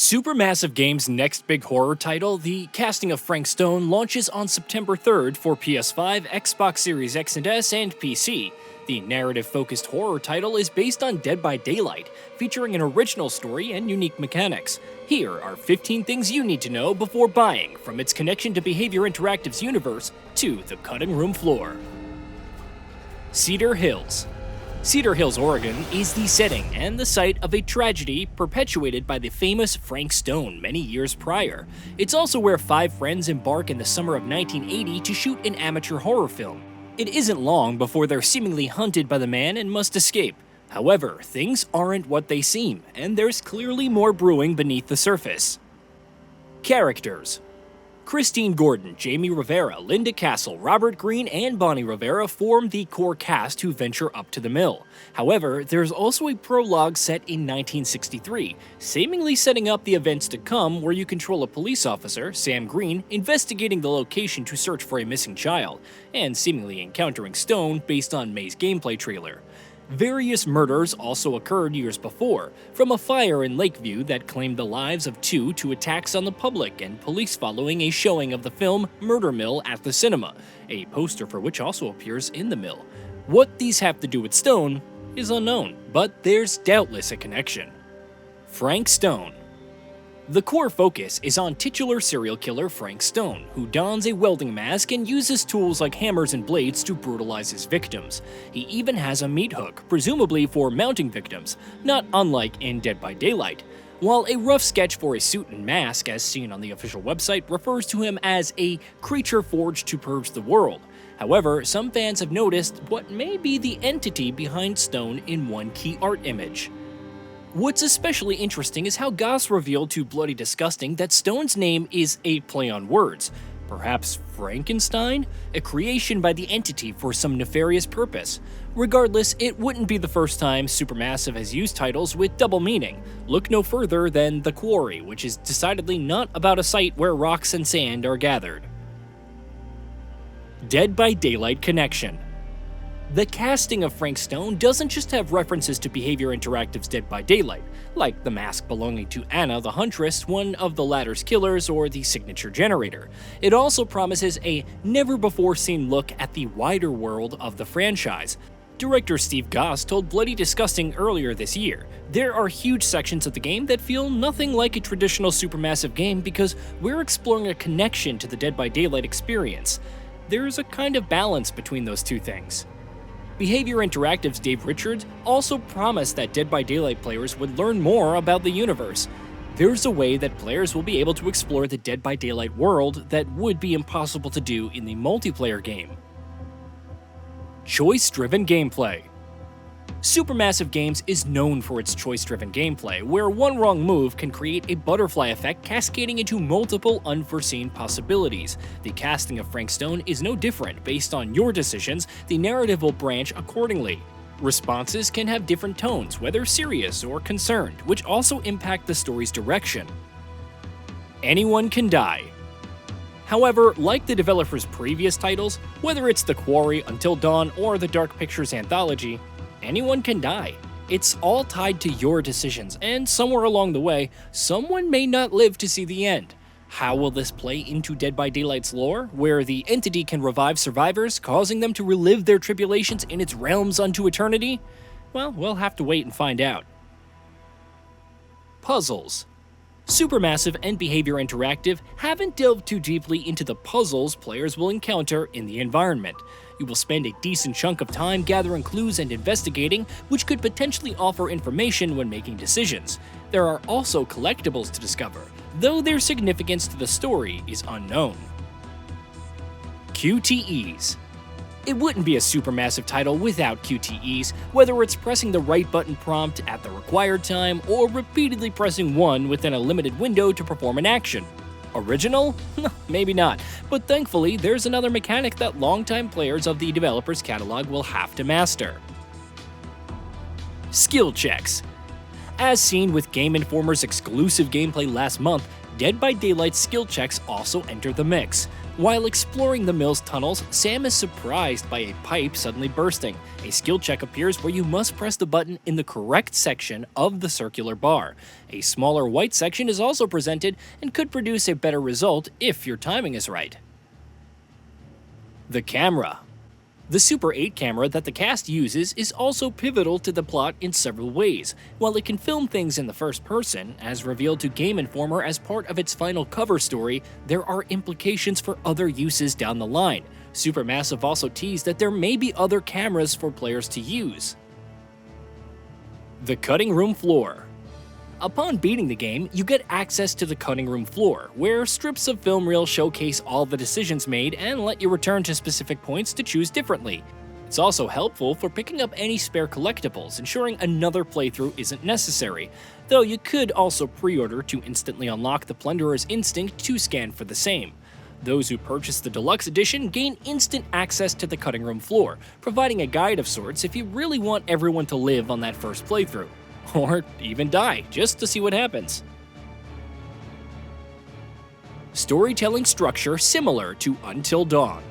Supermassive Games' next big horror title, The Casting of Frank Stone, launches on September 3rd for PS5, Xbox Series X and S, and PC. The narrative-focused horror title is based on Dead by Daylight, featuring an original story and unique mechanics. Here are 15 things you need to know before buying, from its connection to Behavior Interactive's universe to the cutting room floor. Cedar Hills. Cedar Hills, Oregon is the setting and the site of a tragedy perpetuated by the famous Frank Stone many years prior. It's also where 5 friends embark in the summer of 1980 to shoot an amateur horror film. It isn't long before they're seemingly hunted by the man and must escape. However, things aren't what they seem, and there's clearly more brewing beneath the surface. Characters. Christine Gordon, Jamie Rivera, Linda Castle, Robert Green, and Bonnie Rivera form the core cast who venture up to the mill. However, there's also a prologue set in 1963, seemingly setting up the events to come, where you control a police officer, Sam Green, investigating the location to search for a missing child, and seemingly encountering Stone based on May's gameplay trailer. Various murders also occurred years before, from a fire in Lakeview that claimed the lives of 2 to attacks on the public and police following a showing of the film Murder Mill at the cinema, a poster for which also appears in the mill. What these have to do with Stone is unknown, but there's doubtless a connection. Frank Stone. The core focus is on titular serial killer Frank Stone, who dons a welding mask and uses tools like hammers and blades to brutalize his victims. He even has a meat hook, presumably for mounting victims, not unlike in Dead by Daylight. While a rough sketch for a suit and mask, as seen on the official website, refers to him as a creature forged to purge the world. However, some fans have noticed what may be the entity behind Stone in one key art image. What's especially interesting is how Goss revealed to Bloody Disgusting that Stone's name is a play on words. Perhaps Frankenstein? A creation by the entity for some nefarious purpose. Regardless, it wouldn't be the first time Supermassive has used titles with double meaning. Look no further than The Quarry, which is decidedly not about a site where rocks and sand are gathered. Dead by Daylight connection. The casting of Frank Stone doesn't just have references to Behavior Interactive's Dead by Daylight, like the mask belonging to Anna the Huntress, one of the latter's killers, or the signature generator. It also promises a never-before-seen look at the wider world of the franchise. Director Steve Goss told Bloody Disgusting earlier this year, "There are huge sections of the game that feel nothing like a traditional Supermassive game because we're exploring a connection to the Dead by Daylight experience. There's a kind of balance between those two things." Behavior Interactive's Dave Richards also promised that Dead by Daylight players would learn more about the universe. There's a way that players will be able to explore the Dead by Daylight world that would be impossible to do in the multiplayer game. Choice-driven gameplay. Supermassive Games is known for its choice-driven gameplay, where one wrong move can create a butterfly effect cascading into multiple unforeseen possibilities. The casting of Frank Stone is no different. Based on your decisions, the narrative will branch accordingly. Responses can have different tones, whether serious or concerned, which also impact the story's direction. Anyone can die. However, like the developer's previous titles, whether it's The Quarry, Until Dawn, or the Dark Pictures Anthology, anyone can die. It's all tied to your decisions, and somewhere along the way, someone may not live to see the end. How will this play into Dead by Daylight's lore, where the entity can revive survivors, causing them to relive their tribulations in its realms unto eternity? Well, we'll have to wait and find out. Puzzles. Supermassive and Behavior Interactive haven't delved too deeply into the puzzles players will encounter in the environment. You will spend a decent chunk of time gathering clues and investigating, which could potentially offer information when making decisions. There are also collectibles to discover, though their significance to the story is unknown. QTEs. It wouldn't be a Supermassive title without QTEs, whether it's pressing the right button prompt at the required time or repeatedly pressing 1 within a limited window to perform an action. Original? Maybe not, but thankfully there's another mechanic that longtime players of the developer's catalog will have to master. Skill checks. As seen with Game Informer's exclusive gameplay last month, Dead by Daylight's skill checks also enter the mix. While exploring the mill's tunnels, Sam is surprised by a pipe suddenly bursting. A skill check appears where you must press the button in the correct section of the circular bar. A smaller white section is also presented and could produce a better result if your timing is right. The camera. The Super 8 camera that the cast uses is also pivotal to the plot in several ways. While it can film things in the first person, as revealed to Game Informer as part of its final cover story, there are implications for other uses down the line. Supermassive also teased that there may be other cameras for players to use. The cutting room floor. Upon beating the game, you get access to the cutting room floor, where strips of film reel showcase all the decisions made and let you return to specific points to choose differently. It's also helpful for picking up any spare collectibles, ensuring another playthrough isn't necessary, though you could also pre-order to instantly unlock the Plunderer's Instinct to scan for the same. Those who purchase the deluxe edition gain instant access to the cutting room floor, providing a guide of sorts if you really want everyone to live on that first playthrough. Or even die, just to see what happens. Storytelling structure similar to Until Dawn.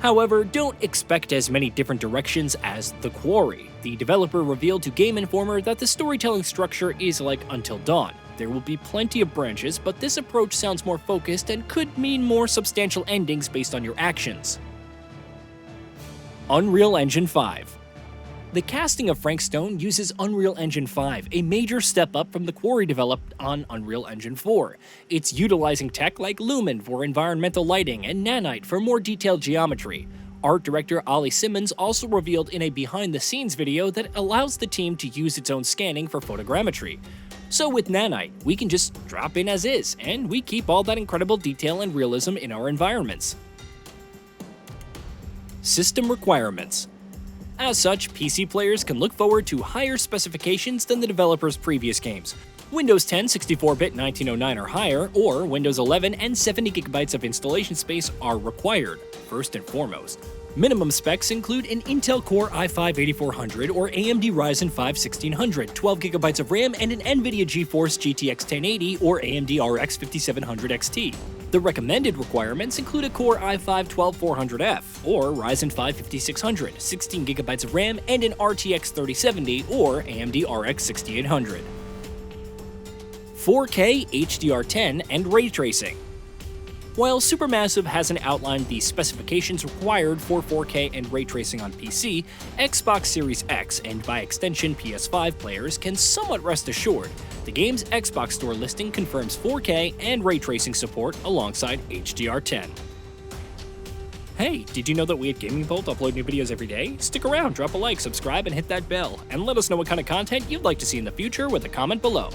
However, don't expect as many different directions as The Quarry. The developer revealed to Game Informer that the storytelling structure is like Until Dawn. There will be plenty of branches, but this approach sounds more focused and could mean more substantial endings based on your actions. Unreal Engine 5. The casting of Frank Stone uses Unreal Engine 5, a major step up from the Quarry developed on Unreal Engine 4. It's utilizing tech like Lumen for environmental lighting and Nanite for more detailed geometry. Art director Ollie Simmons also revealed in a behind-the-scenes video that allows the team to use its own scanning for photogrammetry. So with Nanite, we can just drop in as is, and we keep all that incredible detail and realism in our environments. System requirements. As such, PC players can look forward to higher specifications than the developer's previous games. Windows 10 64-bit 1909 or higher, or Windows 11 and 70GB of installation space are required, first and foremost. Minimum specs include an Intel Core i5-8400 or AMD Ryzen 5 1600, 12GB of RAM, and an NVIDIA GeForce GTX 1080 or AMD RX 5700 XT. The recommended requirements include a Core i5-12400F or Ryzen 5 5600, 16GB of RAM, and an RTX 3070 or AMD RX 6800. 4K HDR10 and ray tracing. While Supermassive hasn't outlined the specifications required for 4K and ray tracing on PC, Xbox Series X and by extension PS5 players can somewhat rest assured. The game's Xbox Store listing confirms 4K and ray tracing support alongside HDR10. Hey, did you know that we at Gaming Bolt upload new videos every day? Stick around, drop a like, subscribe, and hit that bell, and let us know what kind of content you'd like to see in the future with a comment below.